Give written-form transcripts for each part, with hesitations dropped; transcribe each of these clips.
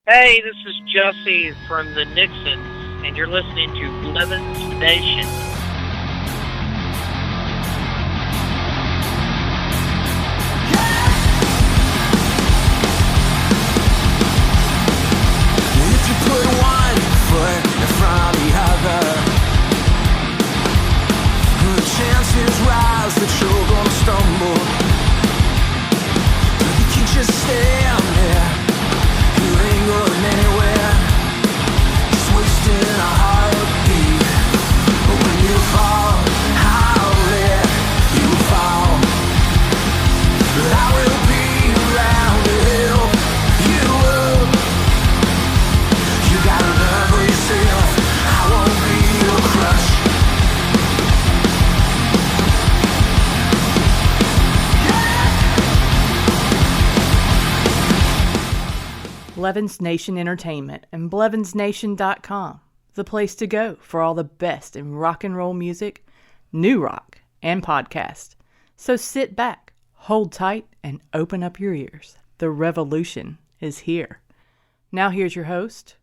Hey, this is Jesse from the Nixons, and you're listening to Blevins Nation. If you put one foot in front of the other, the chances rise that you're gonna stumble. You can just stand there, you ain't going anywhere, just wasting a heartbeat. But when you fall, I'll let you fall. But I will be around to help you up. You gotta learn for yourself, I won't be your crush. Blevins Nation Entertainment and BlevinsNation.com, the place to go for all the best in rock and roll music, new rock, and podcast. So sit back, hold tight, and open up your ears. The revolution is here. Now here's your host,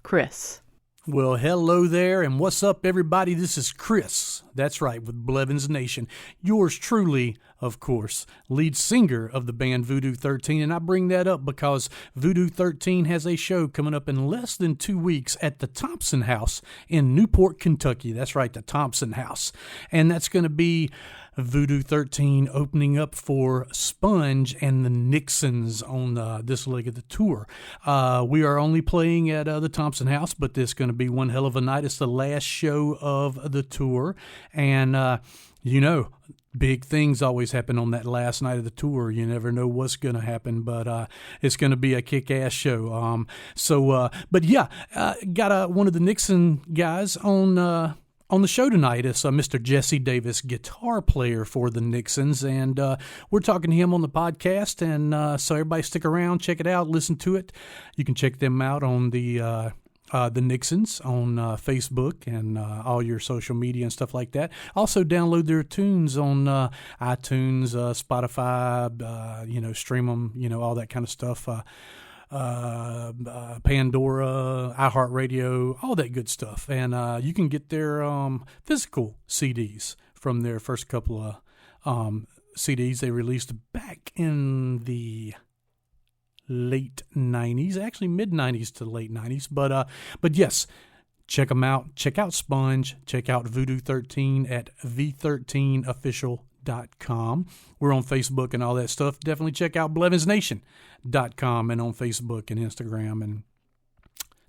Chris. Well, hello there, and what's up, everybody? This is Chris. That's right, with Blevins Nation. Yours truly, of course, lead singer of the band Voodoo 13. And I bring that up because Voodoo 13 has a show coming up in less than 2 weeks at the Thompson House in Newport, Kentucky. That's right, the Thompson House. And that's going to be Voodoo 13 opening up for Sponge and the Nixons on this leg of the tour. We are only playing at the Thompson House, but this is going to be one hell of a night. It's the last show of the tour, and big things always happen on that last night of the tour. You never know what's going to happen, but it's going to be a kick-ass show. Got one of the Nixon guys on the show tonight. Is Mr. Jesse Davis, guitar player for the Nixons, and we're talking to him on the podcast, and so everybody stick around, check it out, listen to it. You can check them out on the Nixons on Facebook and all your social media and stuff like that. Also download their tunes on iTunes, Spotify, stream them, all that kind of stuff. Pandora, iHeartRadio, all that good stuff. And you can get their physical CDs from their first couple of CDs they released back in the late 90s, actually mid 90s to late 90s. But yes, check them out. Check out Sponge. Check out Voodoo 13 at v13official.com. We're on Facebook and all that stuff. Definitely check out BlevinsNation.com and on Facebook and Instagram and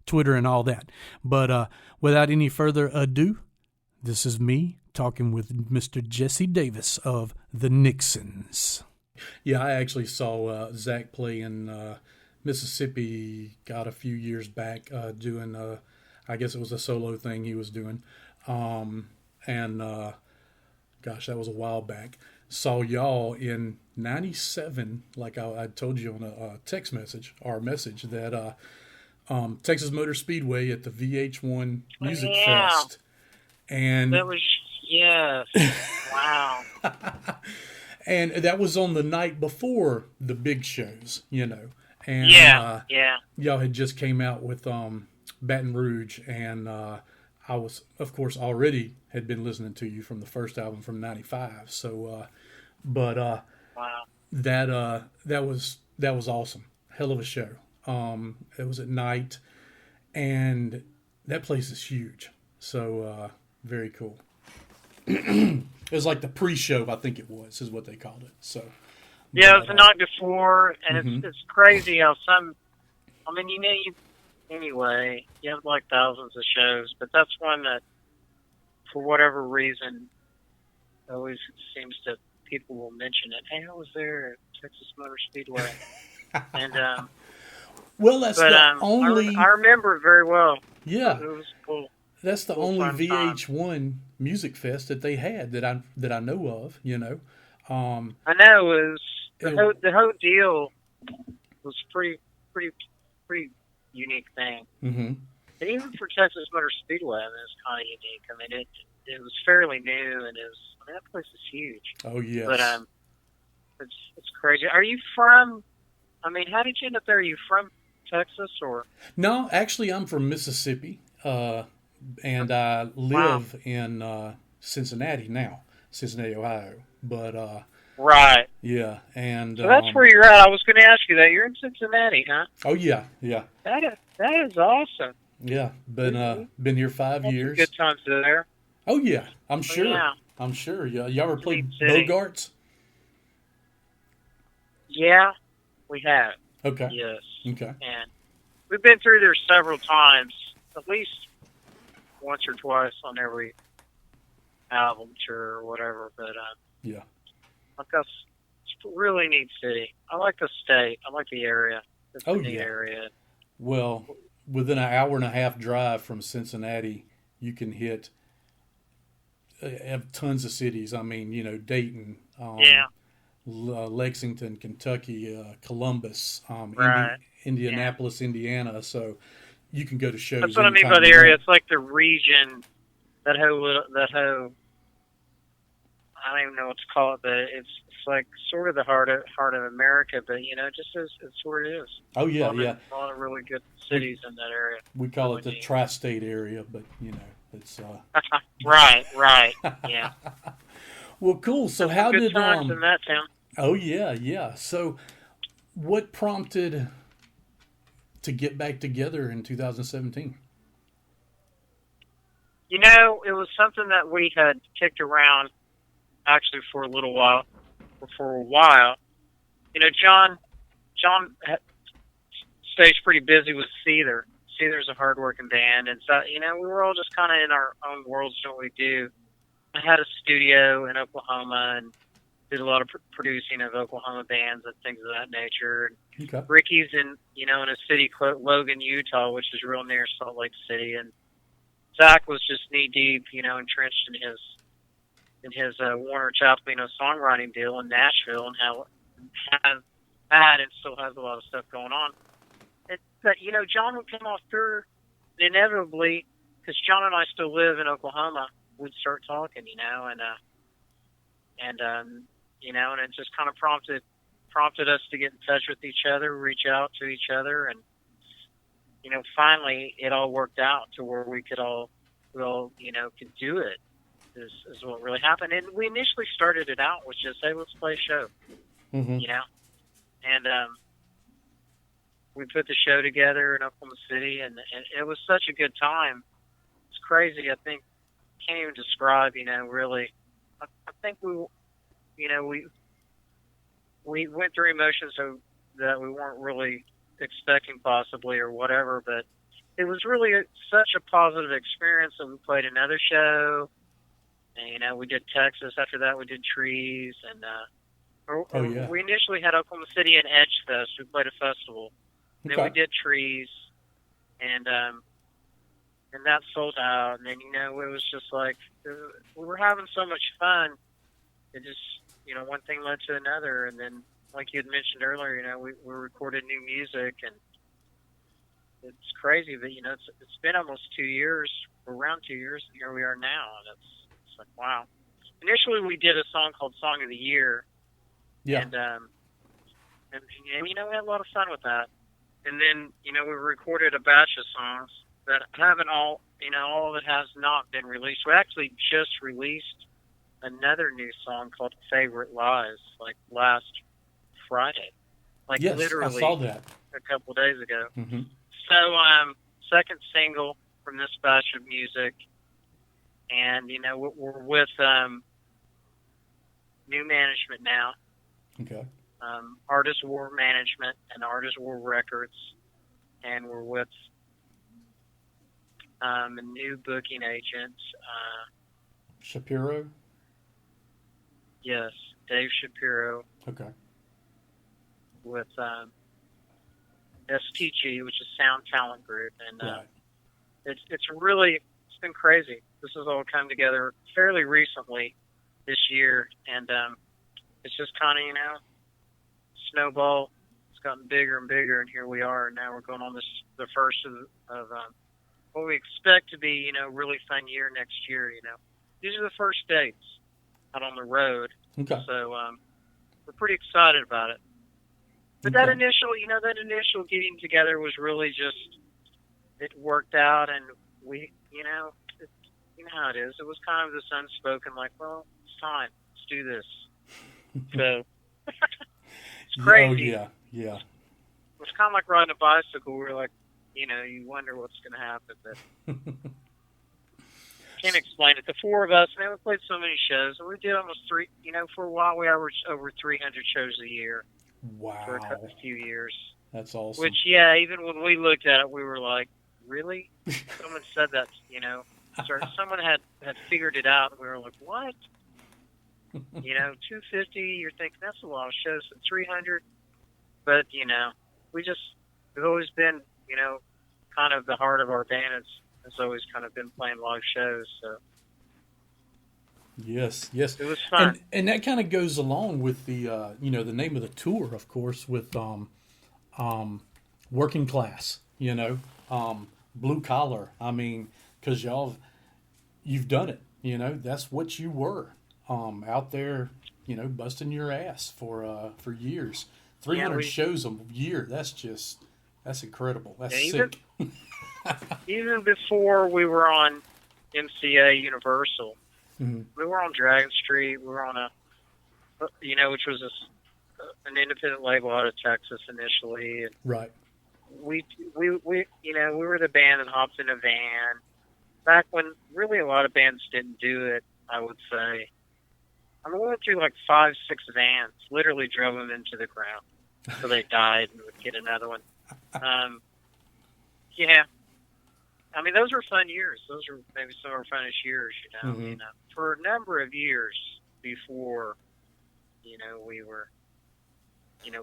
Twitter and all that. But without any further ado, this is me talking with Mr. Jesse Davis of the Nixons. Yeah, I actually saw Zach play in Mississippi, a few years back, doing, I guess it was a solo thing he was doing. Gosh, that was a while back. Saw y'all in 97, like I told you on a text message, or message, that Texas Motor Speedway at the VH1 Music Fest. And that was, yes, wow. And that was on the night before the big shows, And y'all had just came out with Baton Rouge, and I was, of course, already had been listening to you from the first album from 95. So, wow. That was awesome. Hell of a show. It was at night, and that place is huge. So, very cool. It was like the pre-show, I think it was, is what they called it. So, yeah, it was the night before, and it's crazy how anyway, you have like thousands of shows, but that's one that, for whatever reason, always seems to, people will mention it. Hey, I was there at Texas Motor Speedway. And, well, that's the only... I remember it very well. Yeah. It was cool. That's the only VH1 music fest that they had that I know of, I know, it was the whole deal was pretty unique thing. Mm-hmm. And even for Texas Motor Speedway, it's kind of unique. It was fairly new, and that place is huge. Oh yes. But it's crazy. Are you from? How did you end up there? Are you from Texas, or? No, actually, I'm from Mississippi, and I live in Cincinnati now, Cincinnati, Ohio. But Right. yeah, and So that's where you're at. I was going to ask you that. You're in Cincinnati, huh? oh yeah, yeah, That is awesome. yeah. Been here 5 Had some years. good times there. Oh yeah, I'm Oh, sure. yeah. I'm sure. Yeah, y'all ever It's a played neat city. Bogarts? Yeah, we have. Okay. Yes. Okay. And we've been through there several times, at least once or twice on every album tour or whatever. But Yeah. like it's a really neat city. I like the state. I like the area. It's a neat yeah. area. Well, within an hour and a half drive from Cincinnati, you can hit have tons of cities. I mean, Dayton, Yeah. Lexington, Kentucky, Columbus, Right. Indianapolis, Indiana. So you can go to shows. That's what I mean anytime by the you area. want. It's like the region, that whole, I don't even know what to call it, but it's like sort of the heart of America, but just it's where it is. Oh yeah, yeah. A lot of really good cities in that area. We call Really it the neat. tri-state area, but it's Right, yeah. well, cool. So how Good did times in that town. Oh yeah, yeah. So what prompted to get back together in 2017? It was something that we had kicked around actually for a little while. John stays pretty busy with Seether. Seether's a hardworking band, and so we were all just kind of in our own worlds doing what we do. I had a studio in Oklahoma and did a lot of producing of Oklahoma bands and things of that nature. Okay. Ricky's in a city called Logan, Utah, which is real near Salt Lake City, and Zach was just knee deep, entrenched in his Warner Chappell songwriting deal in Nashville, and had and still has a lot of stuff going on. But John would come off tour inevitably, because John and I still live in Oklahoma. We'd start talking, and it just kind of prompted us to get in touch with each other, reach out to each other, and finally it all worked out to where we could could do it. Is what really happened. And we initially started it out with just, hey, let's play a show, Mm-hmm. and we put the show together in Oklahoma City, and it was such a good time. It's crazy. I think can't even describe. Really. I think we went through emotions that we weren't really expecting, possibly, or whatever. But it was really such a positive experience. And we played another show, and we did Texas. After that, we did Trees, and we initially had Oklahoma City and Edge Fest. We played a festival. Okay. Then we did Trees, and that sold out. And then it was just like we were having so much fun. It just one thing led to another, and then like you had mentioned earlier, we recorded new music, and it's crazy. But it's been almost 2 years, around 2 years, and here we are now, and it's like wow. Initially, we did a song called "Song of the Year," Yeah. and we had a lot of fun with that. And then, we recorded a batch of songs that haven't all of it has not been released. We actually just released another new song called Favorite Lies, like last Friday. Like Yes, literally I saw that. a couple of days ago. Mm-hmm. So, second single from this batch of music. And, we're with new management now. Okay. Artist War Management and Artist War Records, and we're with a new booking agent. Shapiro. Yes, Dave Shapiro, Okay. with STG, which is Sound Talent Group, and Right. it's been crazy. This has all come together fairly recently this year, and it's just kind of snowball. It's gotten bigger and bigger, and here we are. And now we're going on the first of what we expect to be, really fun year next year. These are the first dates out on the road, Okay. so we're pretty excited about it. But that initial getting together was really just, it worked out, and we, you know how it is. It was kind of this unspoken, like, well, it's time. Let's do this. So, it's crazy. Oh, yeah. It's kind of like riding a bicycle. We're like, you wonder what's going to happen, but can't explain it. The four of us, man, we played so many shows, and we did almost for a while we averaged over 300 shows a year. Wow. For a few years. That's awesome. Which, yeah, even when we looked at it, we were like, really? Someone said that, someone had figured it out, and we were like, what? 250, you're thinking, that's a lot of shows. So 300, but, we've always been, kind of the heart of our band. It's always kind of been playing live shows, so. Yes. It was fun. And that kind of goes along with the, the name of the tour, of course, with Working Class, Blue Collar. I mean, because you've done it, that's what you were, out there, busting your ass for years. 300 shows a year, that's incredible. That's sick. Even before we were on MCA Universal, mm-hmm. we were on Dragon Street. We were on which was an independent label out of Texas initially. And right. We were the band that hopped in a van back when really a lot of bands didn't do it. I would say. I mean, we went through like 5-6 vans, literally drove them into the ground, so they died, and would get another one. Yeah. I mean, those were fun years. Those were maybe some of our funnest years, mm-hmm. For a number of years before, we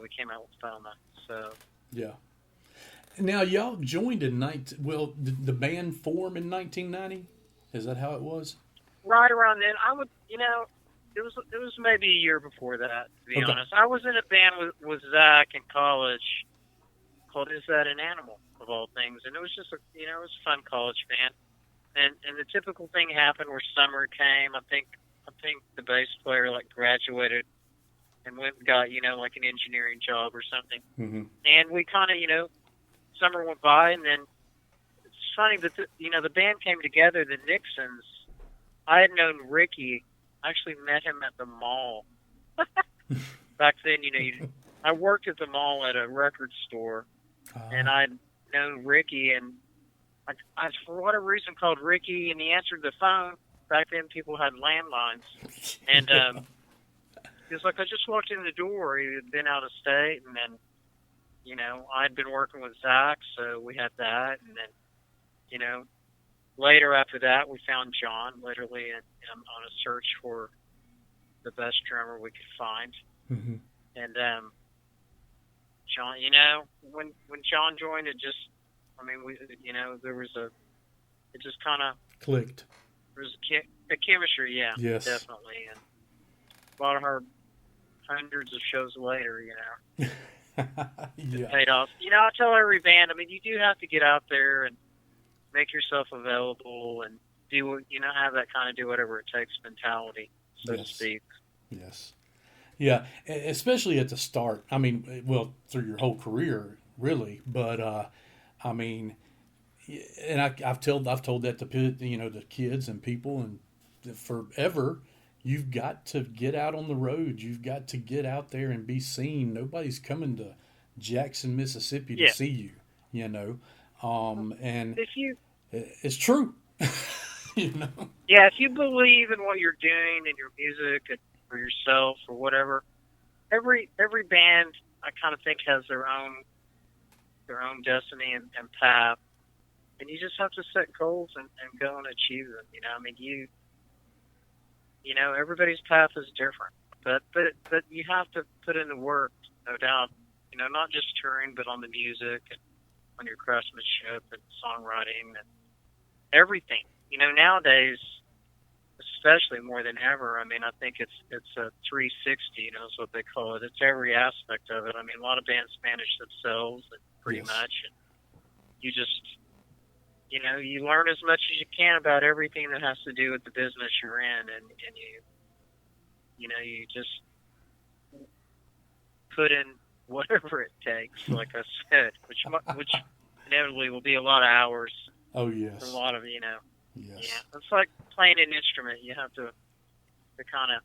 came out with Thelma. So. Yeah. Now, y'all joined in did the band form in 1990? Is that how it was? Right around then. I would, it was maybe a year before that, to be honest. I was in a band with Zach in college called Is That an Animal, of all things. And it was just it was a fun college band. And the typical thing happened where summer came. I think the bass player graduated and went and got, like an engineering job or something. Mm-hmm. And we kind of, summer went by, and then it's funny that the band came together. The Nixons, I had known Ricky. I actually met him at the mall. Back then, I worked at the mall at a record store, and I'd known Ricky, and I for whatever reason called Ricky, and he answered the phone. Back then, people had landlines, and he was like, I just walked in the door. He had been out of state, and then, I'd been working with Zach, so we had that. And then, later after that, we found John, literally, on a search for the best drummer we could find. Mm-hmm. And John, when John joined, it just, there was it just kind of clicked. There was a chemistry, yeah, yes, definitely. And a lot of our hundreds of shows later, yeah. It paid off. I tell every band, you do have to get out there and make yourself available and do, have that kind of do whatever it takes mentality, so to speak. Yes. Yeah, especially at the start. Through your whole career, really. But, and I've told that to, the kids and people, and forever, you've got to get out on the road. You've got to get out there and be seen. Nobody's coming to Jackson, Mississippi to see you, and if you, it's true, Yeah, if you believe in what you're doing and your music and for yourself or whatever, every band I kind of think has their own destiny and path, and you just have to set goals and go and achieve them. Everybody's path is different, but you have to put in the work, no doubt. Not just touring, but on the music and on your craftsmanship and songwriting and everything. Nowadays, especially more than ever, I think it's a 360, is what they call it. It's every aspect of it. A lot of bands manage themselves pretty much, and you just, you learn as much as you can about everything that has to do with the business you're in, and you just put in whatever it takes. Like I said, which inevitably will be a lot of hours. Oh yes. A lot of Yes. Yeah, it's like playing an instrument. You have to kind of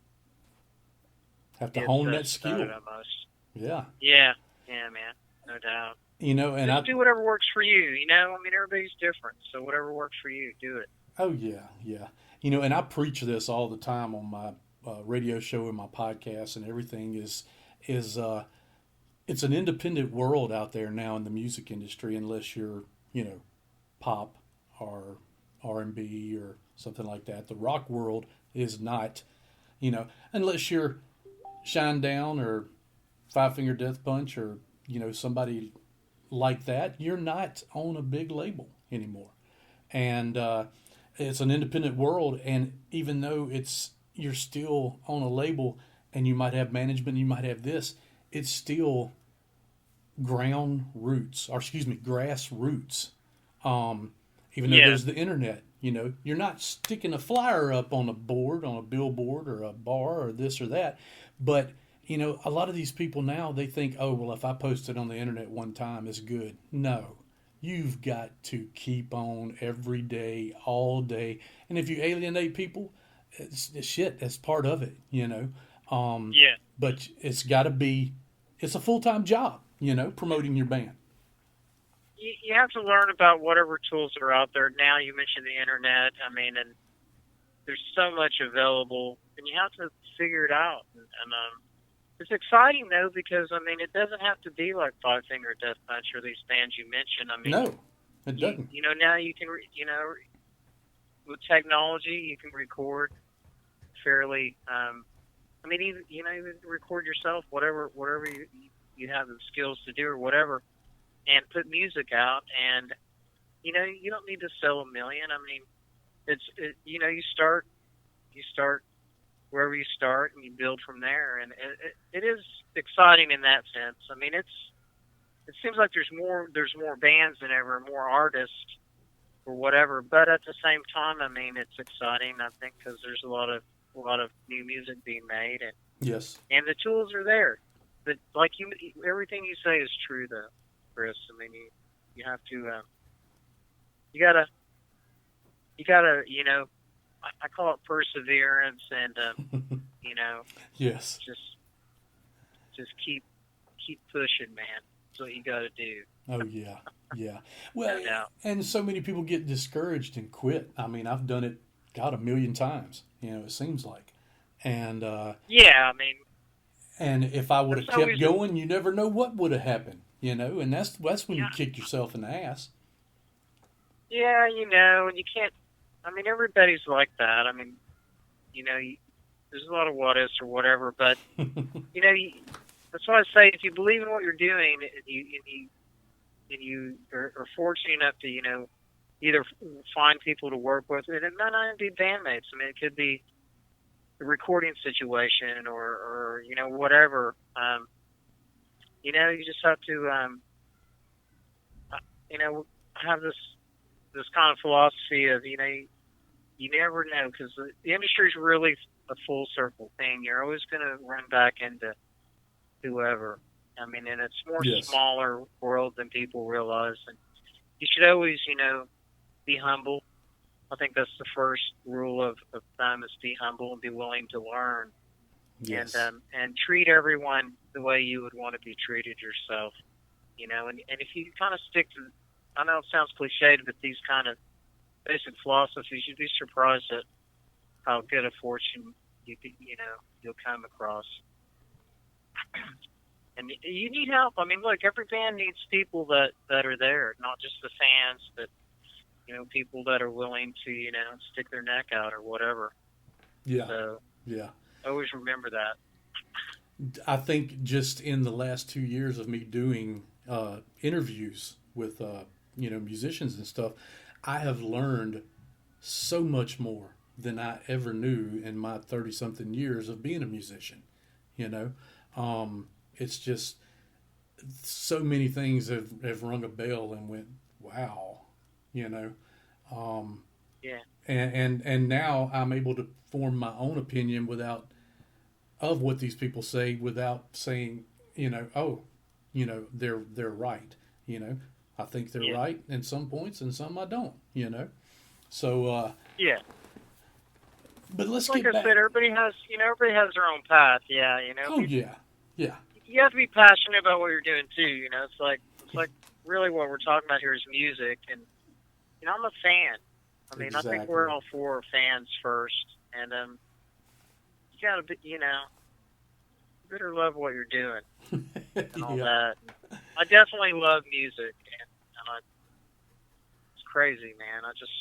Have to hone that skill. Almost. Yeah. Yeah, man, no doubt. And just do whatever works for you. I mean, everybody's different, so whatever works for you, do it. Oh yeah. And I preach this all the time on my radio show and my podcast and everything. Is it's an independent world out there now in the music industry, unless you're pop or R&B or something like that. The rock world is not, unless you're Shinedown or Five Finger Death Punch or somebody like that, you're not on a big label anymore. And it's an independent world, and even though you're still on a label and you might have management, you might have this, it's still grassroots. Even though there's the internet, you're not sticking a flyer up on a board, on a billboard or a bar or this or that. But, a lot of these people now, they think, oh, well, if I post it on the internet one time, it's good. No, you've got to keep on every day, all day. And if you alienate people, it's shit, that's part of it, But it's got to be, it's a full-time job, promoting your band. You have to learn about whatever tools are out there. Now you mentioned the internet. I mean, and there's so much available, and you have to figure it out. And it's exciting though, because I mean, it doesn't have to be like Five Finger Death Punch or these bands you mentioned. I mean, no, it doesn't. Now you can, with technology, you can record fairly. I mean, even record yourself, whatever you have the skills to do or whatever. And put music out, and you don't need to sell 1 million. I mean, you start wherever you start, and you build from there. And it is exciting in that sense. I mean, it seems like there's more bands than ever, more artists or whatever. But at the same time, I mean, it's exciting. I think because there's a lot of new music being made, and yes, and the tools are there. But like everything you say is true, though, Chris. I mean, you have to, you gotta, I call it perseverance, and yes, just keep pushing, man. That's what you gotta do. Oh yeah. Well, no. And so many people get discouraged and quit. I mean, I've done it, God, 1 million times. It seems like, and yeah, I mean, and if I would have kept going, you never know what would have happened. And that's when you kick yourself in the ass. Yeah, and you can't. I mean, everybody's like that. I mean, there's a lot of what ifs or whatever, but that's why I say if you believe in what you're doing, and you are fortunate enough to either find people to work with, and it might not be bandmates. I mean, it could be a recording situation or whatever. You just have to, have this kind of philosophy of, you never know, because the industry is really a full circle thing. You're always going to run back into whoever. I mean, and it's more smaller world than people realize. And you should always, be humble. I think that's the first rule of thumb, is be humble and be willing to learn. Yes. And treat everyone the way you would want to be treated yourself, and if you kind of stick to, I know it sounds cliched, but these kind of basic philosophies, you'd be surprised at how good a fortune you'll come across. And you need help. I mean, look, every band needs people that are there, not just the fans, but people that are willing to stick their neck out or whatever. Yeah. So yeah. Always remember that. I think just in the last 2 years of me doing interviews with musicians and stuff, I have learned so much more than I ever knew in my 30-something years of being a musician. It's just so many things have rung a bell and went, wow, Yeah. And now I'm able to form my own opinion of what these people say without saying, oh, they're right. I think they're Yeah. right in some points, and some I don't. So Yeah. but let's Like get I back. said, everybody has their own path. Yeah, Oh yeah, yeah, you have to be passionate about what you're doing too. It's like really what we're talking about here is music, and I'm a fan. I mean, I think we're Exactly. all for fans first, and you gotta be, you better love what you're doing and all yeah. that. I definitely love music, and it's crazy, man. I just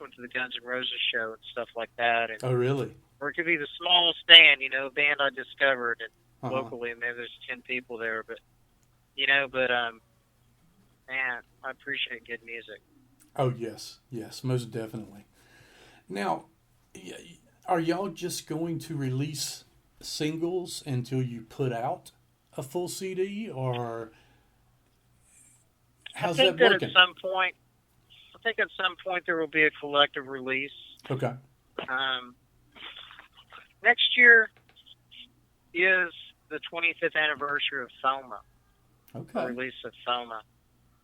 went to the Guns N' Roses show and stuff like that, and Oh really? or it could be the smallest band, a band I discovered, and Uh-huh. locally, maybe there's 10 people there, but man, I appreciate good music. Oh yes, yes, most definitely. Now, are y'all just going to release singles until you put out a full CD, or I how's think that that working? I think at some point there will be a collective release. Okay. Next year is the 25th anniversary of FOMA, the Okay. release of FOMA.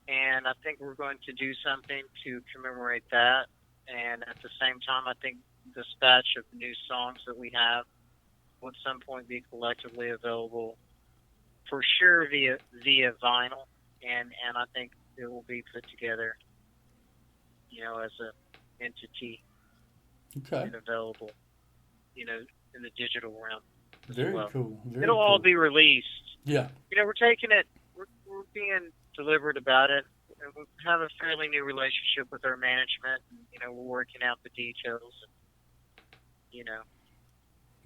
And I think we're going to do something to commemorate that. And at the same time, I think this batch of new songs that we have will at some point be collectively available for sure via vinyl. And I think it will be put together, as an entity Okay. and available, in the digital realm as Very well. cool. Very It'll cool. all be released. Yeah. We're taking it, we're being deliberate about it. And we have a fairly new relationship with our management. And, we're working out the details. And, I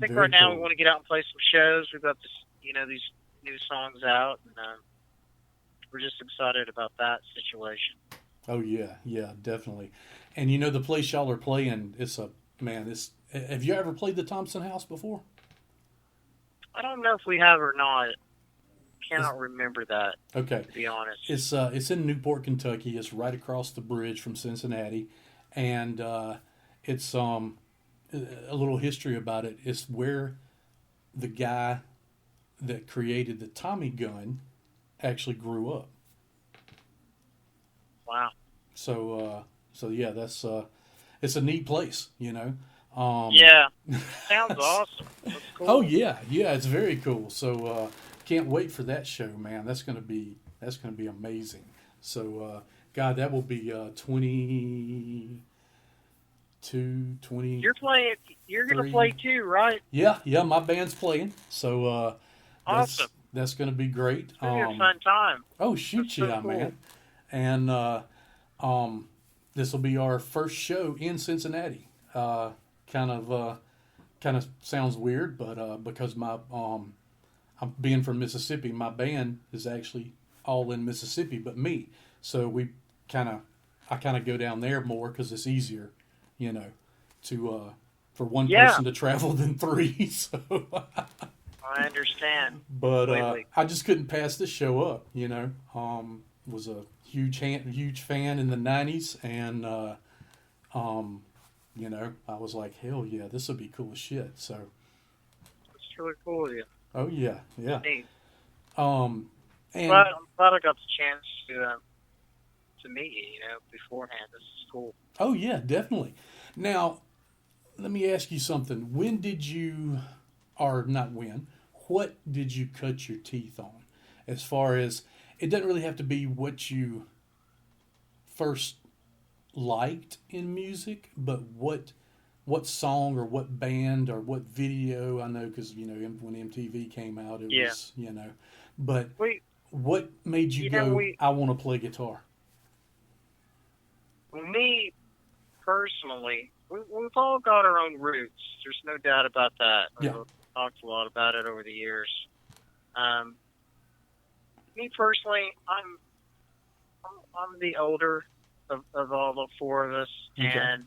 think Very right now cool. we want to get out and play some shows. We've got this, these new songs out, and we're just excited about that situation. Oh yeah, yeah, definitely. And the place y'all are playing, it's a man. It's have you ever played the Thompson House before? I don't know if we have or not. Cannot remember that, Okay. to be honest. It's in Newport, Kentucky. It's right across the bridge from Cincinnati, and it's a little history about it. It's where the guy that created the Tommy gun actually grew up. Wow. So yeah, that's it's a neat place. Yeah. Sounds awesome. That's cool. Oh yeah, yeah, it's very cool. So can't wait for that show, man. That's gonna be amazing. So God, that will be 20. You're playing. You're going to play too, right? Yeah, yeah, my band's playing. So Awesome. that's gonna be great. It's going to be a fun time. Oh shoot, That's so yeah, cool. man. And this will be our first show in Cincinnati. Kind of sounds weird, but because I'm being from Mississippi, my band is actually all in Mississippi, but me. So I kind of go down there more because it's easier, to for one Yeah. person to travel than three. So, I understand. but Completely. I just couldn't pass this show up. Was a huge fan in the '90s, and I was like, hell yeah, this would be cool as shit. So, It's really cool of you. oh yeah, yeah. Neat. And But I'm glad I got the chance to meet you, beforehand. This is cool. oh yeah, definitely. Now, let me ask you something. When did you, or not when, what did you cut your teeth on? As far as, it doesn't really have to be what you first liked in music, but what song or what band or what video? I know because when MTV came out, it Yeah. was But We, what made you go? I want to play guitar. me personally, we've all got our own roots. There's no doubt about that. Yeah. We've talked a lot about it over the years. Me personally, I'm the older of all the four of us, Okay. and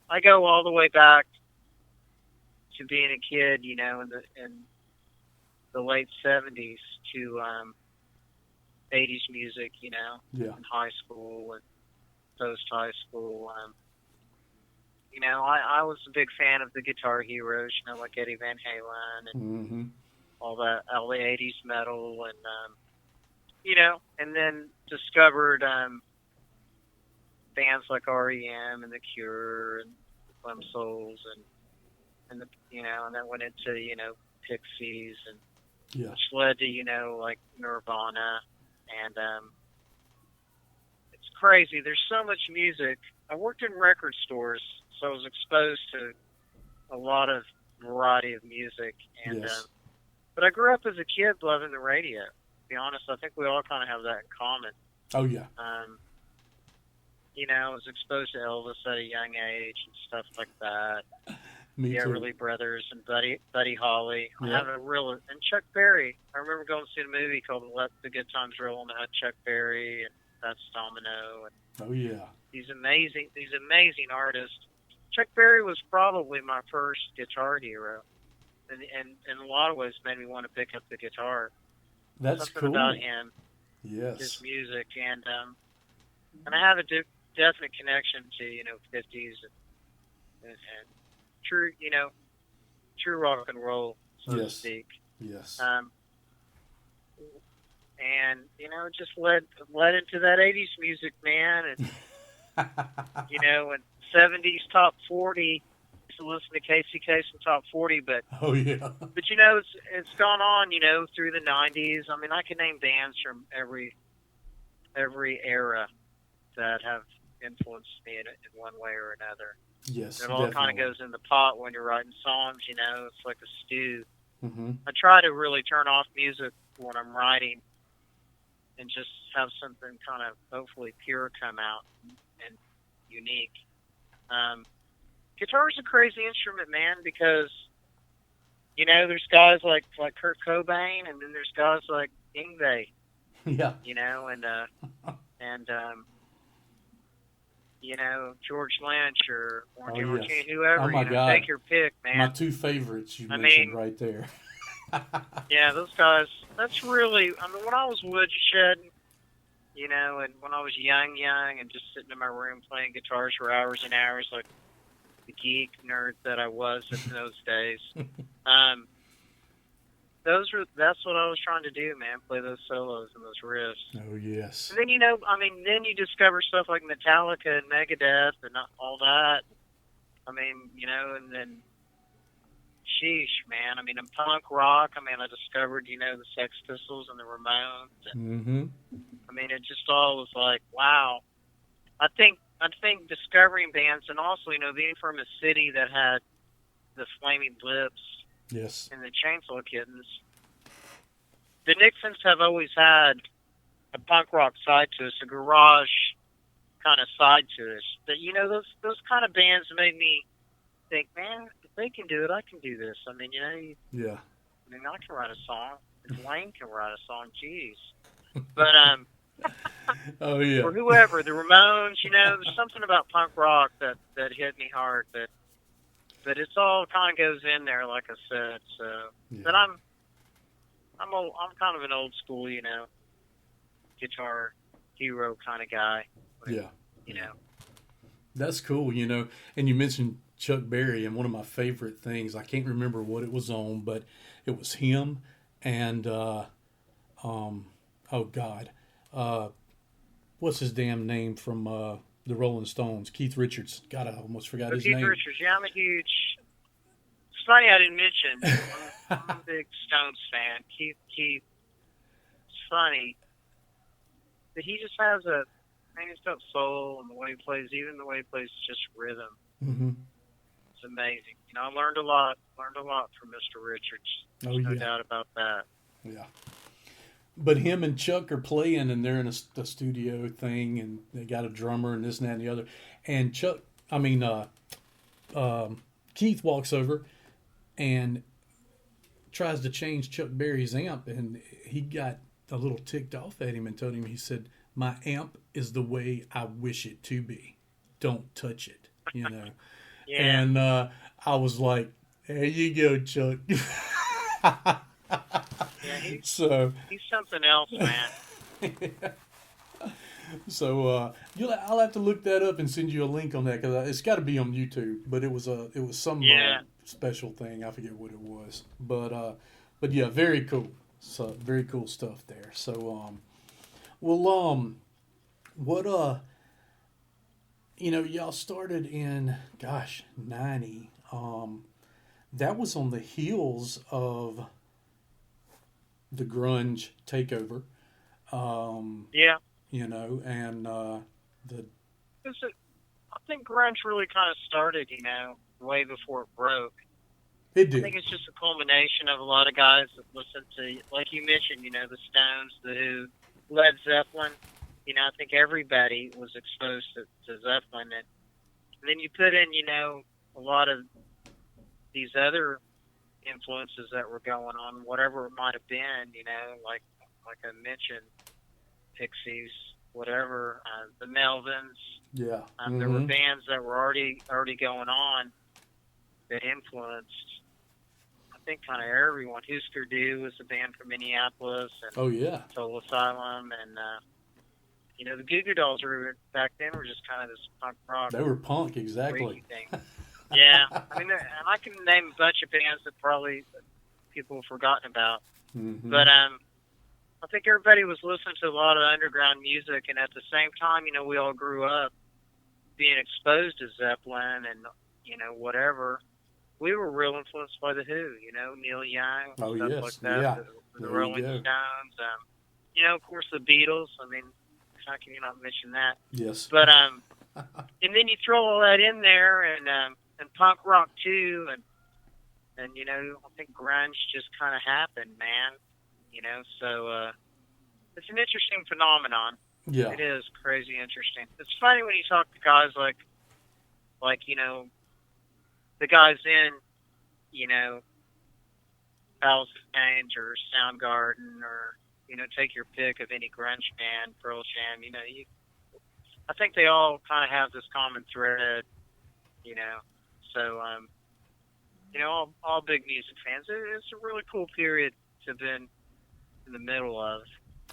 I go all the way back to being a kid, in the late '70s to '80s music, Yeah. in high school and post high school. I was a big fan of the guitar heroes, like Eddie Van Halen and Mm-hmm. all the '80s metal, and and then discovered bands like REM and The Cure and Slim Souls and then went into Pixies and which led to like Nirvana and it's crazy. There's so much music. I worked in record stores, so I was exposed to a lot of variety of music and but I grew up as a kid loving the radio. To be honest, I think we all kind of have that in common. Oh yeah. I was exposed to Elvis at a young age and stuff like that. Me the too. Everly Brothers and Buddy Holly. Yeah. I have a real and Chuck Berry. I remember going to see a movie called Let the Good Times Roll, and it had Chuck Berry and that's Domino. And Oh yeah. these amazing artists. Chuck Berry was probably my first guitar hero, and in a lot of ways made me want to pick up the guitar. That's Something cool. about him, Yes. his music, and I have a definite connection to 50s and true true rock and roll, so to speak. Yes. And just led into that 80s music, man, and and 70s top 40. To listen to Casey Kasem top 40, but Oh yeah. but it's gone on through the 90s. I mean, I can name bands from every era that have influenced me in one way or another. Yes. It all kind of goes in the pot when you're writing songs. It's like a stew. Mm-hmm. I try to really turn off music when I'm writing and just have something kind of hopefully pure come out and unique. Guitar's a crazy instrument, man, because there's guys like Kurt Cobain, and then there's guys like Yngwie, Yeah. and George Lynch or Oh, Martin, yes. whoever. Oh, my God. Take your pick, man. My two favorites you mentioned right there. Yeah, those guys. That's really. I mean, when I was woodshed, and when I was young, and just sitting in my room playing guitars for hours and hours, like the geek nerd that I was in those days. That's what I was trying to do, man. Play those solos and those riffs. Oh yes. And then then you discover stuff like Metallica and Megadeth and all that. I mean, and then, sheesh, man. I mean, in punk rock, I discovered, the Sex Pistols and the Ramones. And, Mm-hmm. I mean, it just all was like, wow. I think discovering bands, and also, being from a city that had the Flaming Lips Yes. and the Chainsaw Kittens, the Nixons have always had a punk rock side to us, a garage kind of side to us. But those kind of bands made me think, man, if they can do it, I can do this. I mean, Yeah. I can write a song. If Wayne can write a song, geez. But Oh yeah. or whoever, the Ramones, there's something about punk rock that hit me hard. But it's all kind of goes in there, like I said. So, Yeah. but I'm kind of an old school, guitar hero kind of guy. Yeah. You know. That's cool, And you mentioned Chuck Berry, and one of my favorite things, I can't remember what it was on, but it was him and oh God, what's his damn name from the Rolling Stones? Keith Richards. God, I almost forgot his Keith name. Richards, yeah, I'm a huge. It's funny I didn't mention. I'm a big Stones fan. Keith. It's funny, but he just has he's got soul, and the way he plays, even the way he plays just rhythm. Mm-hmm. It's amazing. I learned a lot from Mr. Richards. There's no doubt about that. Yeah. But him and Chuck are playing, and they're in a studio thing, and they got a drummer and this and that and the other. And Keith walks over and tries to change Chuck Berry's amp, and he got a little ticked off at him and told him, he said, "My amp is the way I wish it to be. Don't touch it," Yeah. And I was like, "There you go, Chuck." Yeah, he's something else, man. So I'll have to look that up and send you a link on that, because it's got to be on YouTube. But it was some special thing. I forget what it was. But yeah, very cool. So very cool stuff there. So Well, what y'all started in, gosh, 90. That was on the heels of the grunge takeover. Yeah. And the I think grunge really kind of started, way before it broke. it I did. think it's just a culmination of a lot of guys that listen to, like you mentioned, the Stones, the Who, Led Zeppelin. I think everybody was exposed to Zeppelin. And then you put in, a lot of these other influences that were going on, whatever it might have been, like I mentioned, Pixies, whatever, the Melvins. Yeah. There were bands that were already going on that influenced, I think, kind of everyone. Husker Du was a band from Minneapolis, and Oh, yeah. Soul Asylum, and the Goo Goo Dolls back then were just kind of this punk rock. They were punk, exactly. Thing. Yeah, and I can name a bunch of bands that probably people have forgotten about, but I think everybody was listening to a lot of underground music, and at the same time, we all grew up being exposed to Zeppelin and, whatever. We were real influenced by the Who, Neil Young, stuff like that, yeah. the Rolling Stones, of course, the Beatles. I mean, how can you not mention that? Yes. But, and then you throw all that in there, and punk rock too, and I think grunge just kind of happened, man. So it's an interesting phenomenon. Yeah. It is crazy interesting. It's funny when you talk to guys like the guys in, Alice in Chains or Soundgarden, or take your pick of any grunge band, Pearl Jam. I think they all kind of have this common thread. So all big music fans. It's a really cool period to have been in the middle of.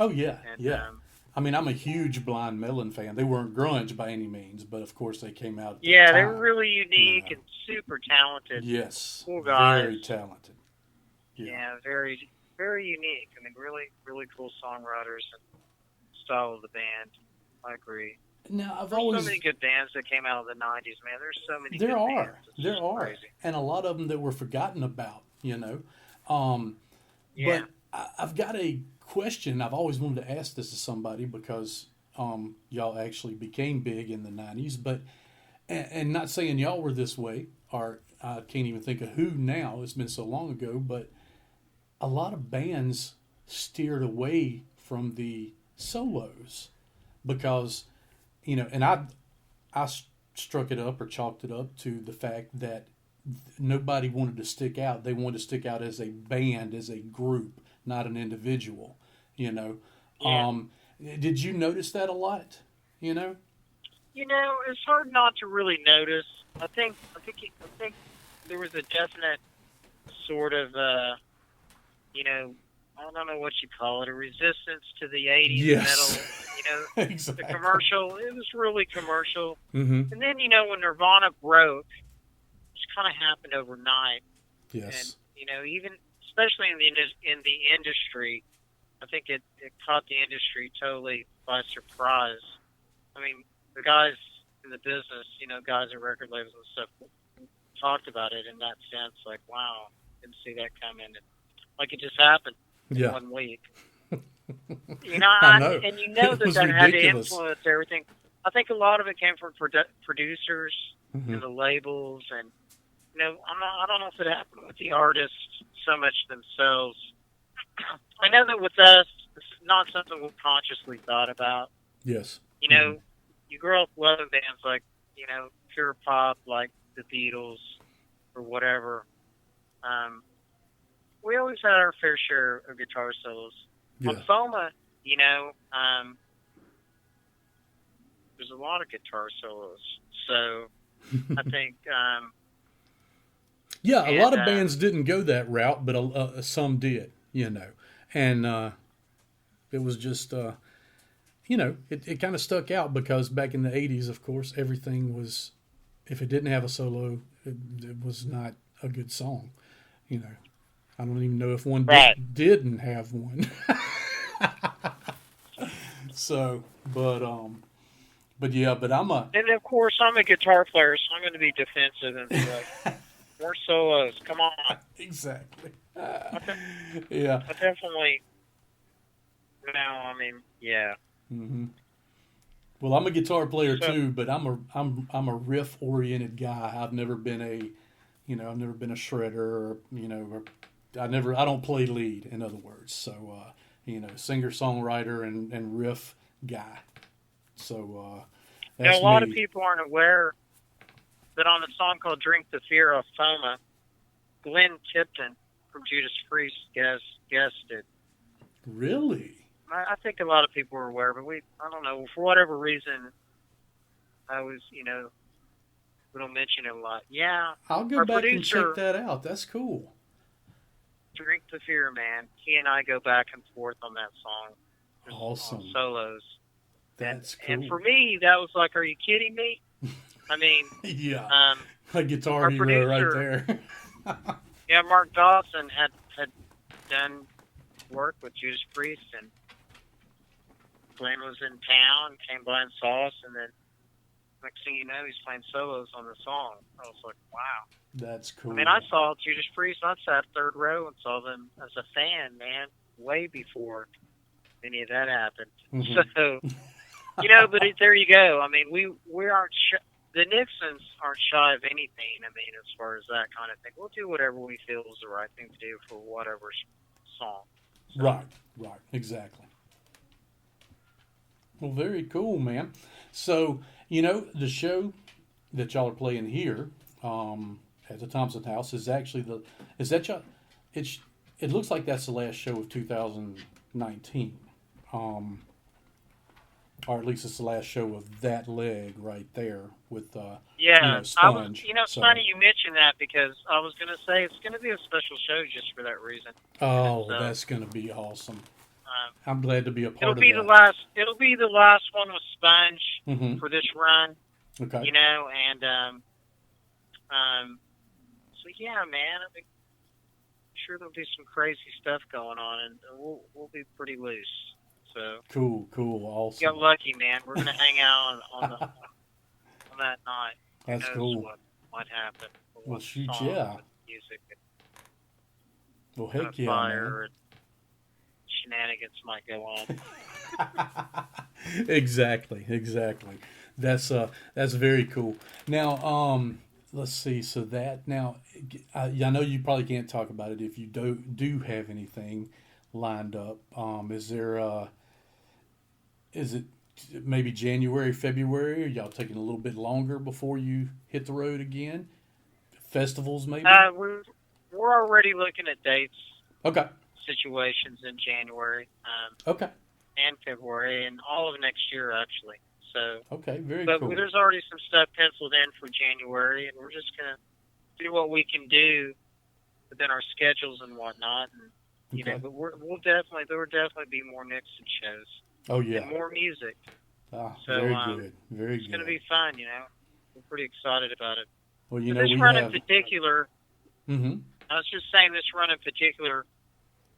Oh, yeah, And, yeah. I mean, I'm a huge Blind Melon fan. They weren't grunge by any means, but of course they came out at the Yeah, time, they were really unique and super talented. Yes. Cool guys. Very talented. Yeah, very, very unique. I mean, really, really cool songwriters and style of the band. I agree. Now, There's so many good bands that came out of the 90s, man. There's so many good bands. There are. Crazy. And a lot of them that were forgotten about, Yeah. But I've got a question. I've always wanted to ask this to somebody because y'all actually became big in the 90s. But, and not saying y'all were this way, or I can't even think of who now. It's been so long ago. But a lot of bands steered away from the solos because, and I struck it up or chalked it up to the fact that nobody wanted to stick out. They wanted to stick out as a band, as a group, not an individual. Yeah. Did you notice that a lot? It's hard not to really notice. I think there was a definite sort of, I don't know what you call it, a resistance to the 80s metal. Exactly. The commercial, it was really commercial. Mm-hmm. And then, when Nirvana broke, which kind of happened overnight. Yes. And, even, especially in the industry, I think it caught the industry totally by surprise. I mean, the guys in the business, guys at record labels and stuff, talked about it in that sense, like, wow, didn't see that coming. And, like, it just happened in 1 week. I know. And that had to influence everything. I think a lot of it came from producers and the labels, and I don't know if it happened with the artists so much themselves. I know that with us, it's not something we consciously thought about. Yes. You grow up loving bands like, pure pop, like the Beatles or whatever. We always had our fair share of guitar solos. Yeah. On Foma, there's a lot of guitar solos. So I think... a lot of bands didn't go that route, but some did, And it was just, it kind of stuck out because back in the 80s, of course, everything was, if it didn't have a solo, it was not a good song, I don't even know if one didn't have one. So, but yeah, but I'm a And of course, I'm a guitar player, so I'm going to be defensive and be like, more solos. Come on. exactly. I, de- Yeah. I definitely. No, I mean, yeah. Hmm. Well, I'm a guitar player So, too, but I'm a riff oriented guy. I've never been I've never been a shredder, or, I don't play lead, in other words. So, singer songwriter and riff guy. So a that's lot of me. people aren't aware that on a song called "Drink the Fear of Foma," Glenn Tipton from Judas Priest guested. Really? I think a lot of people are aware, but I don't know, for whatever reason, we don't mention it a lot. Yeah, I'll go our back and check producer, that out. That's cool. Drink the Fear, man, he and I go back and forth on that song. Just Awesome. on solos. That's cool. And for me, that was like, are you kidding me? I mean, yeah, um, a guitar our hero right producer, there. yeah, Mark Dawson had done work with Judas Priest, and Glenn was in town, came by and saw us, and then next thing you know, he's playing solos on the song. I was like, wow. That's cool. I mean, I saw Judas Priest. I sat third row and saw them as a fan, man, way before any of that happened. Mhm. So, but there you go. I mean, we aren't the Nixons aren't shy of anything. I mean, as far as that kind of thing, we'll do whatever we feel is the right thing to do for whatever song. So, Right, exactly. Well, very cool, man. So, the show that y'all are playing here at the Thompson House is actually it looks like that's the last show of 2019. Or at least it's the last show of that leg right there with yeah, Sponge. It's So, funny you mentioned that, because I was going to say it's going to be a special show just for that reason. oh, So, that's going to be awesome. Um, I'm glad to be a part it'll of be that. It'll be the last one with Sponge Mm-hmm. for this run. Okay. And so yeah, man. I'm sure there'll be some crazy stuff going on, and we'll be pretty loose. So Cool, you awesome. got lucky, man. We're gonna hang out on that night. That's Who knows cool. what might happen? Well, What shoot, songs yeah. and music Well, and heck yeah, fire and shenanigans might go on. Exactly. That's very cool. Now, let's see. So that now, I know you probably can't talk about it if you do have anything lined up. Is it maybe January, February? Or y'all taking a little bit longer before you hit the road again? Festivals, maybe. We're already looking at dates, Okay. situations in January Okay. and February, and all of next year actually. So, Okay. Very but cool. there's already some stuff penciled in for January, and we're just gonna do what we can do within our schedules and whatnot. And Okay. but there will definitely be more Nixon shows Oh yeah. and more music. Ah, So, very good. Very It's good. gonna be fun. We're pretty excited about it. Well, But this we run have. in particular, Mm-hmm. I was just saying, this run in particular,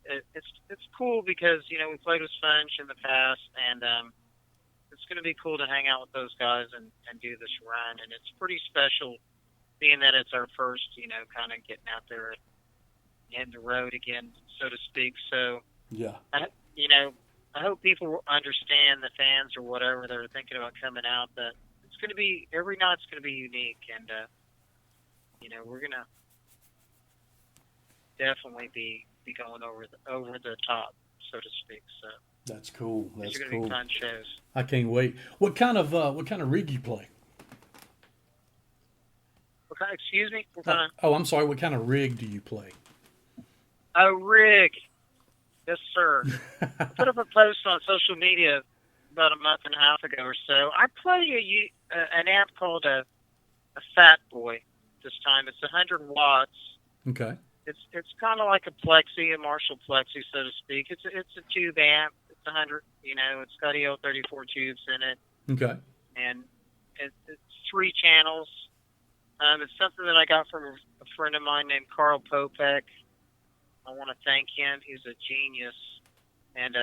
it's cool because we played with Sponge in the past, and it's going to be cool to hang out with those guys and do this run, and it's pretty special, being that it's our first, kind of getting out there and hitting the road again, so to speak. So, Yeah. I hope people understand, the fans or whatever that are thinking about coming out, that it's going to be, every night's going to be unique, and we're going to definitely be going over the top, so to speak. So That's cool. these That's are going to cool. be fun shows. I can't wait. What kind of rig you play? Excuse me? What kind of? Oh, I'm sorry. What kind of rig do you play? Oh, rig. Yes, sir. I put up a post on social media about a month and a half ago or so. I play an amp called a Fat Boy this time. It's 100 watts. Okay. It's kind of like a Plexi, a Marshall Plexi, so to speak. It's a tube amp. It's 100. It's got EL34 tubes in it, Okay. and it's 3 channels. It's something that I got from a friend of mine named Carl Popek. I want to thank him. He's a genius, and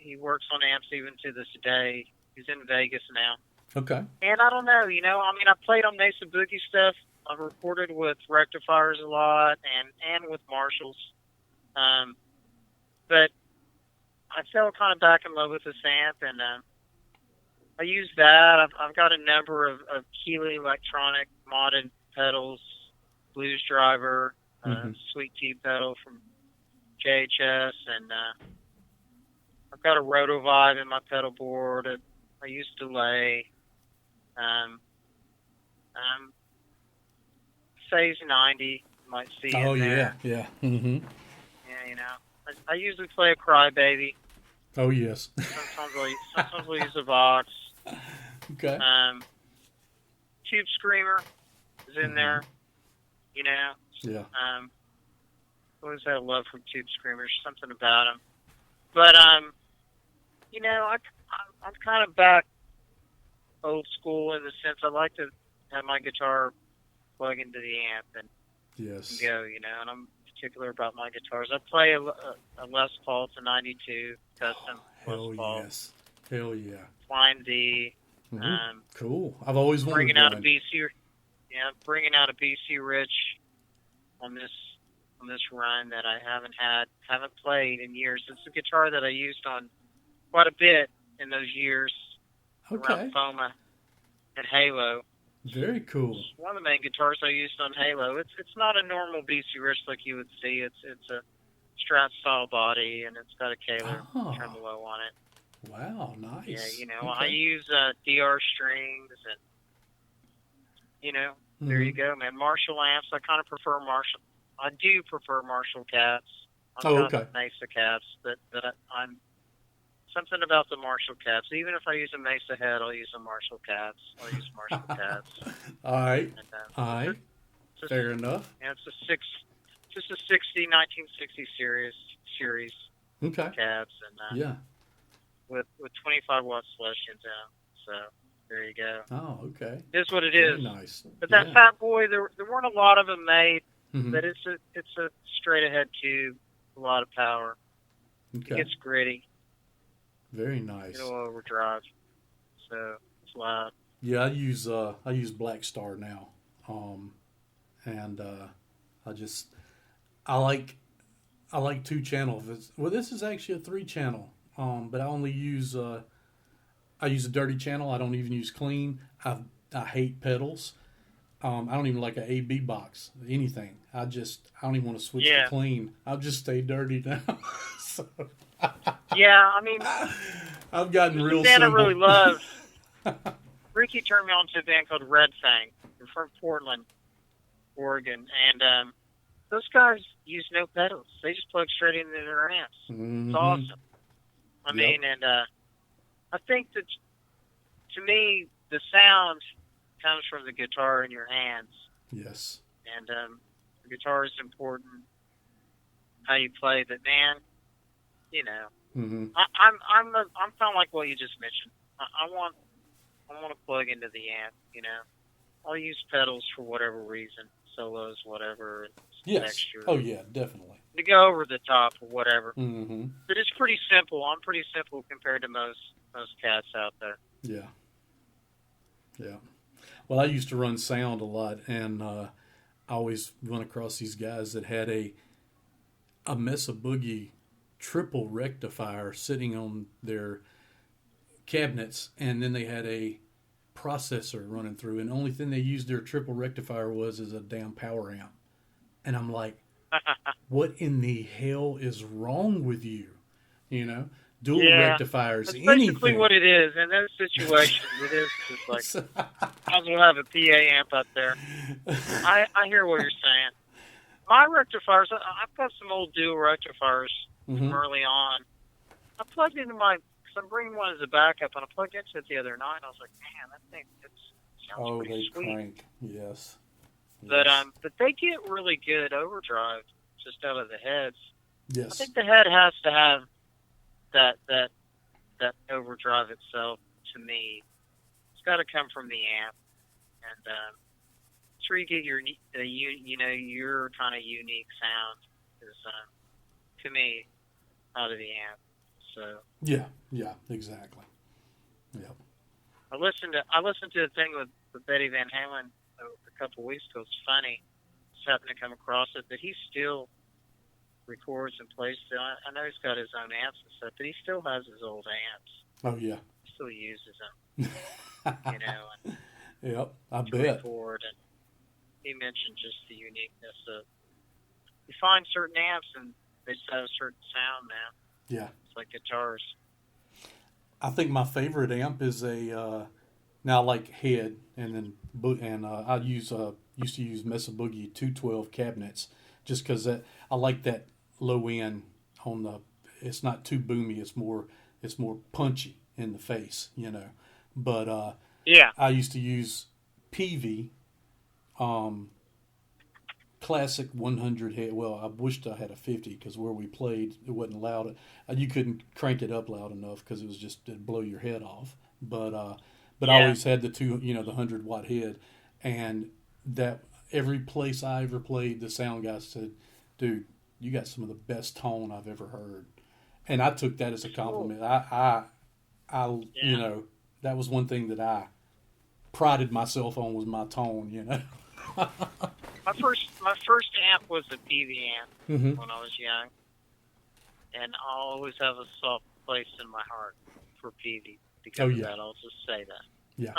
he works on amps even to this day. He's in Vegas now. Okay. And I don't know, I mean, I played on Mesa Boogie stuff. I've recorded with rectifiers a lot and with Marshalls. But I fell kind of back in love with this amp, and I use that. I've got a number of Keeley electronic modded pedals, Blues Driver, Sweet Tea pedal from JHS, and I've got a Roto Vibe in my pedal board. I use delay. Phase 90, you might see in there. Yeah. Mm-hmm. Yeah, I usually play a Crybaby. Oh, yes. Sometimes I'll use a Vox. Okay. Tube Screamer is in there, Yeah. Always had a love for Tube Screamers, something about them. But, I'm kind of back old school in the sense I like to have my guitar plug into the amp and Yes. go, and I'm particular about my guitars. I play a Les Paul. It's a 92 custom Les Paul. Yes. Hell yeah. Flying D. Mm-hmm. Cool. I've always wanted Bringing out one. bringing out a BC Rich on this run that I haven't played in years. It's a guitar that I used on quite a bit in those years around Foma and Halo. Very cool. It's one of the main guitars I used on Halo. It's not a normal BC Rich like you would see. It's a Strat style body, and it's got a Kaler tremolo on it. Wow, nice. Yeah, I use DR strings, and there you go, man. Marshall amps. I kind of prefer Marshall. I do prefer Marshall cabs. I've got Mesa cabs that I'm. Something about the Marshall cabs. Even if I use a Mesa head, I'll use a Marshall cabs. I'll use Marshall cabs. All right. And, All right. Fair enough. Yeah, it's just a 1960 series. Okay. Cabs and with 25 watt selections in them. So there you go. Oh, okay. It is what it Very is. Nice. But that Fat Boy, there weren't a lot of them made. Mm-hmm. But it's a straight ahead tube, a lot of power. Okay. It gets gritty. Very nice. It'll overdrive, so it's loud. Yeah, I use Black Star now, and I like 2 channels. Well, this is actually a 3 channel, but I only use I use a dirty channel. I don't even use clean. I hate pedals. I don't even like an AB box, anything. I don't even want to switch to clean. I'll just stay dirty now. So. Yeah, I mean, I've gotten real band simple. I really love. Ricky turned me on to a band called Red Fang. They're from Portland, Oregon, and those guys use no pedals. They just plug straight into their amps. Mm-hmm. It's awesome. I mean, and I think that to me the sound comes from the guitar in your hands. Yes. And the guitar is important. How you play, but man. Mm-hmm. I'm kind of like what you just mentioned. I want to plug into the amp. I'll use pedals for whatever reason, solos, whatever. Yes. Texture. Oh yeah, definitely. To go over the top or whatever. Mm-hmm. But it's pretty simple. I'm pretty simple compared to most cats out there. Yeah. Yeah. Well, I used to run sound a lot, and I always run across these guys that had a Mesa Boogie triple rectifier sitting on their cabinets, and then they had a processor running through, and the only thing they used their triple rectifier was as a damn power amp. And I'm like, what in the hell is wrong with you? Dual rectifiers, that's anything. basically what it is. In those situations, it is just like, might as well have a PA amp up there. I hear what you're saying. My rectifiers, I've got some old dual rectifiers from early on. I plugged into because I'm bringing one as a backup, and I plugged into it the other night, and I was like, man, that thing sounds pretty sweet. Crank. Yes. But they get really good overdrive just out of the heads. Yes. I think the head has to have that overdrive itself. To me, it's got to come from the amp, and that's where you get your kind of unique sound. Is to me out of the amp. So Yeah, exactly. Yep. I listened to a thing with Eddie Van Halen a couple of weeks ago. It's funny. Just happened to come across it, but he still records and plays. I know he's got his own amps and stuff, but he still has his old amps. Oh yeah. He still uses them. And Yep, I to bet. record. And he mentioned just the uniqueness of you find certain amps and they just have a certain sound now. Yeah. It's like guitars. I think my favorite amp is now I like head, and then I used to use Mesa Boogie 212 cabinets just because I like that low end on the. It's not too boomy. It's more punchy in the face, But Yeah. I used to use PV, classic 100 head. Well, I wished I had a 50 because where we played, it wasn't loud. You couldn't crank it up loud enough because it was just it'd blow your head off. But I always had the the 100-watt head, and that every place I ever played, the sound guy said, "Dude, you got some of the best tone I've ever heard," and I took that as a compliment. I that was one thing that I prided myself on was my tone. My first amp was a PV amp when I was young, and I'll always have a soft place in my heart for PV because of that. I'll just say that. Yeah.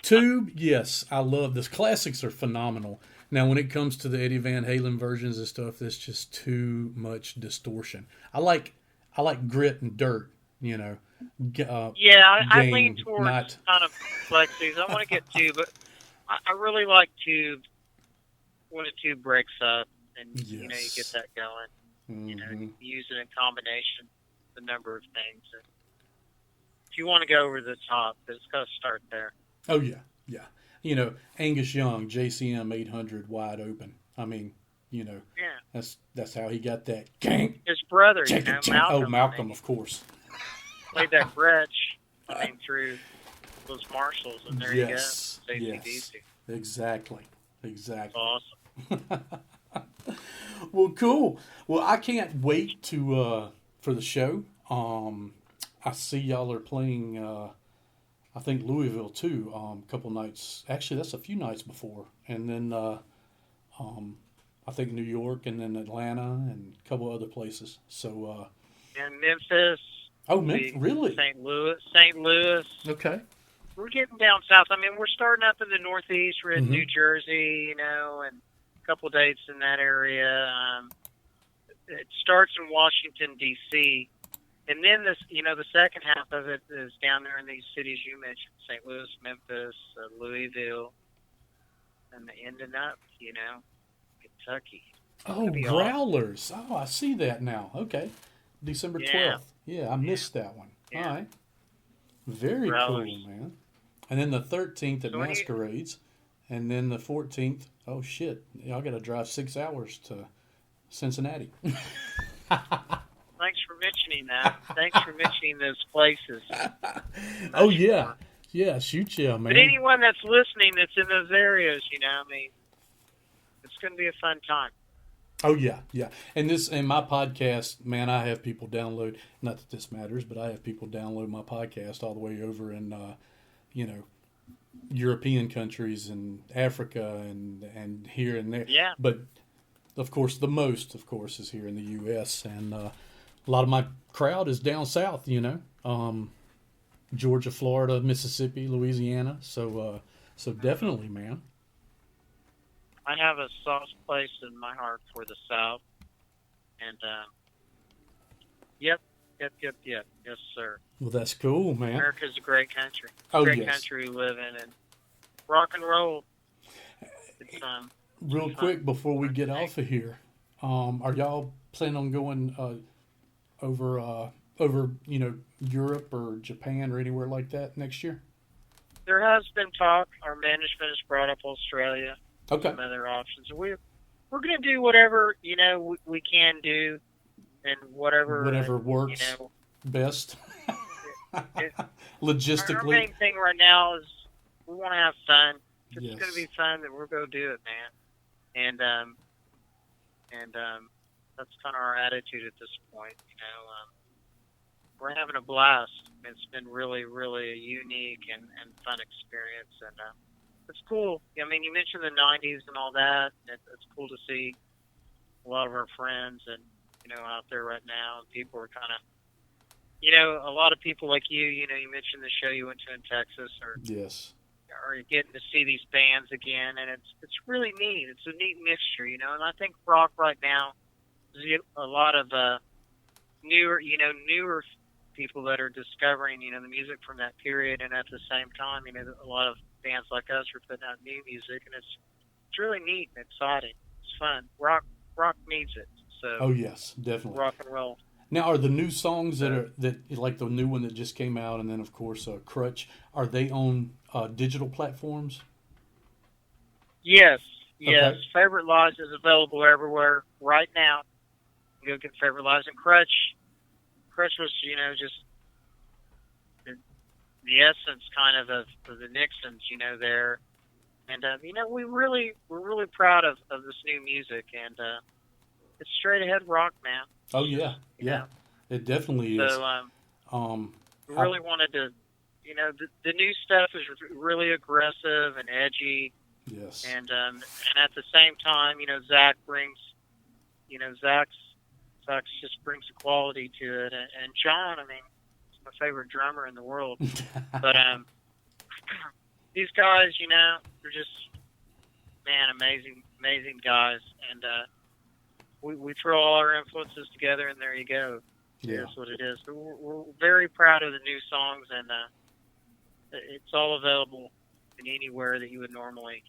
Tube, yes, I love this. Classics are phenomenal. Now, when it comes to the Eddie Van Halen versions and stuff, there's just too much distortion. I like grit and dirt. I lean towards kind of flexies. I want to get tube, but I really like tube. When a tube breaks up and you get that going, you use it in combination, the number of things. And if you want to go over the top, it's got to start there. Oh yeah. Angus Young, JCM 800 wide open. I mean, that's how he got that. Gang. His brother, Malcolm. Oh, Malcolm, of course. Played that bridge, through those Marshalls, and there you go. Yes. Exactly. That's awesome. Well, cool. Well, I can't wait to for the show. I see y'all are playing. I think Louisville too. A couple nights. Actually, that's a few nights before, and then I think New York, and then Atlanta, and a couple other places. So. And Memphis. Oh, Memphis, really? St. Louis. Okay. We're getting down south. I mean, we're starting up in the Northeast. We're in New Jersey, and a couple dates in that area. It starts in Washington, D.C., and then the second half of it is down there in these cities you mentioned: St. Louis, Memphis, Louisville, and ending up, Kentucky. Oh, Growlers! Awesome. Oh, I see that now. Okay, December 12th. Yeah, I missed that one. Yeah. All right, very Growlers. Cool, man. And then the 13th at Masquerades, and then the 14th. Oh shit! I got to drive 6 hours to Cincinnati. Thanks for mentioning that. Thanks for mentioning those places. Oh yeah, yeah. Shoot, yeah, man. But anyone that's listening that's in those areas, it's going to be a fun time. Oh yeah. And my podcast, man, I have people download. Not that this matters, but I have people download my podcast all the way over in, European countries and Africa and here and there. Yeah. But of course, the most, is here in the U.S. and a lot of my crowd is down south. Georgia, Florida, Mississippi, Louisiana. So definitely, man. I have a soft place in my heart for the South, and yep, yes, sir. Well, that's cool, man. America's a great country. Great country to live in, and rock and roll. It's, real quick before we get off of here, are y'all planning on going over Europe or Japan or anywhere like that next year? There has been talk. Our management has brought up Australia. Okay. Some other options. We're going to do whatever we can do, and whatever works best. Logistically, our main thing right now is we want to have fun. If it's going to be fun, then we're going to do it, man. And that's kind of our attitude at this point. we're having a blast. It's been really, really a unique and fun experience, and it's cool. I mean, you mentioned the '90s and all that. It's cool to see a lot of our friends and out there right now. And people are kind of, a lot of people like you. You mentioned the show you went to in Texas, or Yes. Or you're getting to see these bands again, and it's really neat. It's a neat mixture, and I think rock right now is a lot of newer people that are discovering, the music from that period, and at the same time, a lot of bands like us are putting out new music, and it's really neat and exciting. It's fun. Rock needs it. So. Oh yes, definitely. Rock and roll. Now, are the new songs that like the new one that just came out, and then of course CRUTCH, are they on digital platforms? Yes. Okay. Favorite Lives is available everywhere right now. You go get Favorite Lives, and CRUTCH was, just the essence kind of the Nixons, there. And we're really proud of this new music, and it's straight ahead rock, man. Oh yeah, yeah, it definitely is. So we really wanted to, the new stuff is really aggressive and edgy. Yes. And at the same time, Zach brings, Zach just brings a quality to it, and John, I mean, he's my favorite drummer in the world. But these guys, they're just, man, amazing guys, and we throw all our influences together, and there you go. Yeah. That's what it is. But we're very proud of the new songs, and it's all available in anywhere that you would normally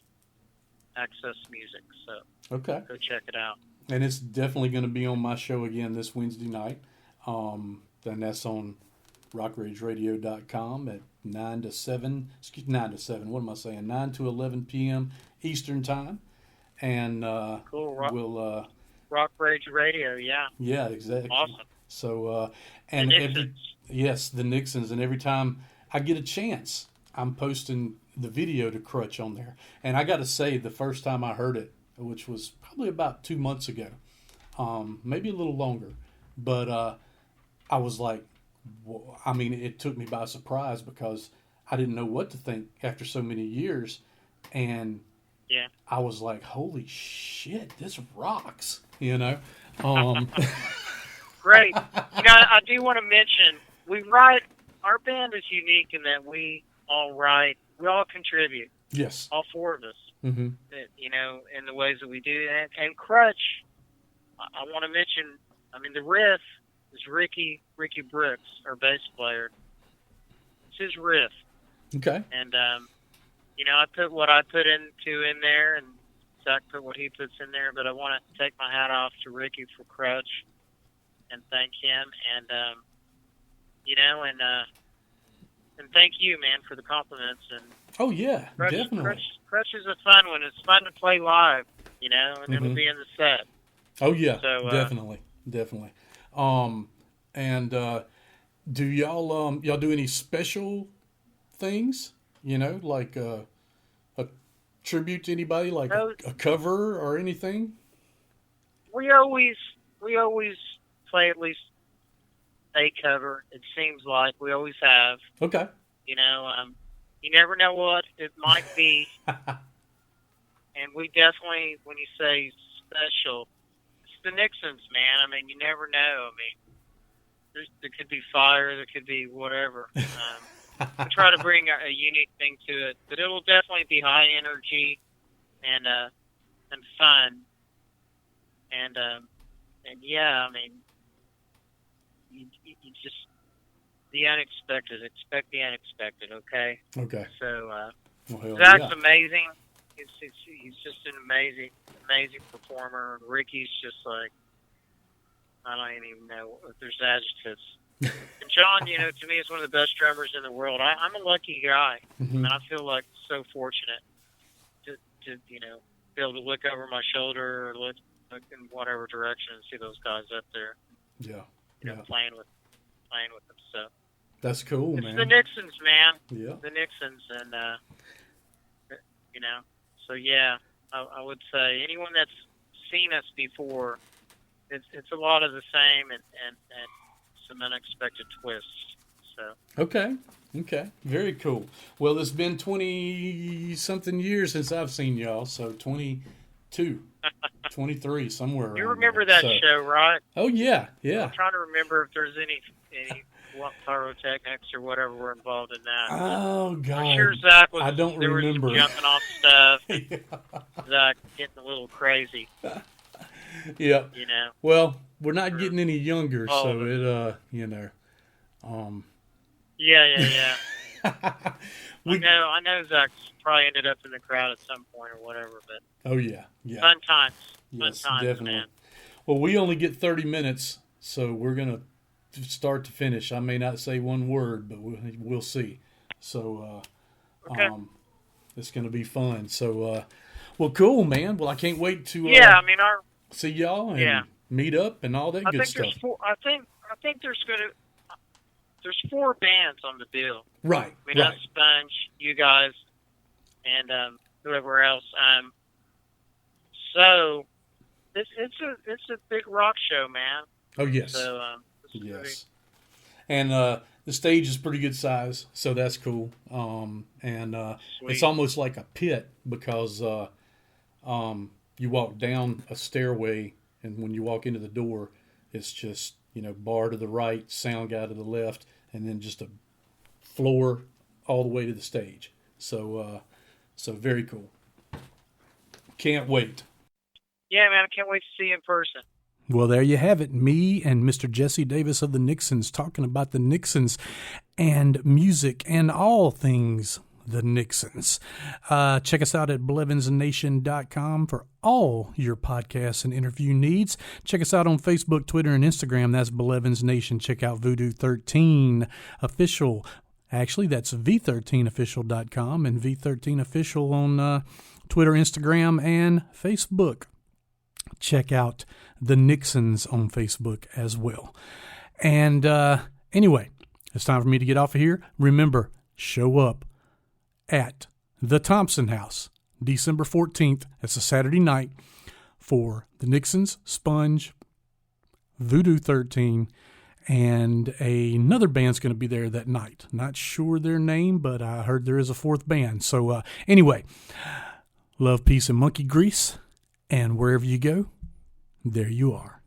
access music. So okay, go check it out. And it's definitely going to be on my show again this Wednesday night. Then that's on rockrageradio.com at 9 to 7. What am I saying? 9 to 11 p.m. Eastern time. And cool. we'll Rock Rage Radio, yeah. Yeah, exactly. Awesome. So and the Nixons, and every time I get a chance, I'm posting the video to CRUTCH on there. And I got to say, the first time I heard it, which was probably about 2 months ago, maybe a little longer, but I was like, I mean, it took me by surprise because I didn't know what to think after so many years, and yeah, I was like, holy shit, this rocks, Great. I do want to mention, our band is unique in that we all contribute. Yes. All four of us. Mm-hmm. In the ways that we do. And CRUTCH, I want to mention, I mean, the riff is Ricky Brooks, our bass player. It's his riff. Okay. And, I put what I put in there, and Zach put what he puts in there, but I want to take my hat off to Ricky for CRUTCH and thank him, and and thank you, man, for the compliments. And oh yeah, definitely. CRUTCH is a fun one. It's fun to play live, and it'll be in the set. Oh yeah, so, definitely. And do y'all do any special things? Like a tribute to anybody, like a cover or anything? We always play at least a cover. It seems like we always have. Okay. You never know what it might be. And we definitely, when you say special, it's the Nixons, man. I mean, you never know. I mean, there could be fire, there could be whatever. We try to bring a unique thing to it, but it'll definitely be high energy and fun. And yeah, I mean, you just, the unexpected. Expect the unexpected, okay? Okay. So, well, Zach's amazing. He's just an amazing performer. Ricky's just like, I don't even know if there's adjectives. And John, to me, is one of the best drummers in the world. I'm a lucky guy, and I feel like so fortunate to be able to look over my shoulder or look in whatever direction and see those guys up there. Yeah. Playing with them. So that's cool, man. It's the Nixons, man. Yeah. The Nixons, and So yeah, I would say anyone that's seen us before, it's a lot of the same, and some unexpected twists. So Okay. Very cool. Well, it's been 20-something years since I've seen y'all, so 22, 23, somewhere around you remember there. that show, right? Oh, yeah. I'm trying to remember if there's any pyrotechnics or whatever were involved in that. Oh, God. I'm sure Zach was. I don't there remember. was some jumping off stuff. And Zach getting a little crazy. Yeah. You know. Well, we're not getting any younger, Oh, so it, Yeah. I know Zach's probably ended up in the crowd at some point or whatever, but Oh, yeah. fun times. Yes, fun times, definitely. man. Well, we only get 30 minutes, so we're going to start to finish. I may not say one word, but we'll see. So, Okay. it's going to be fun. So, well, cool, man. Well, I can't wait to Yeah, I mean, see y'all and meet up and all that I good think stuff. there's four. I think there's 4 bands on the bill. Right. I mean, that's Sponge, you guys, and whoever else. So it's a big rock show, man. Oh, yes. So yes. And the stage is pretty good size, so that's cool. And it's almost like a pit because you walk down a stairway, and when you walk into the door, it's just, bar to the right, sound guy to the left, and then just a floor all the way to the stage. So very cool. Can't wait. Yeah, man, I can't wait to see you in person. Well, there you have it. Me and Mr. Jesse Davis of the Nixons talking about the Nixons and music and all things the Nixons. Check us out at BlevinsNation.com for all your podcasts and interview needs. Check us out on Facebook, Twitter, and Instagram. That's Blevins Nation. Check out Voodoo 13 Official. Actually, that's V13official.com and V13official on Twitter, Instagram, and Facebook. Check out the Nixons on Facebook as well. And anyway, it's time for me to get off of here. Remember, show up at the Thompson House, December 14th. That's a Saturday night for the Nixons, Sponge, Voodoo 13, and another band's going to be there that night. Not sure their name, but I heard there is a 4th band. So anyway, love, peace, and monkey grease. And wherever you go, there you are.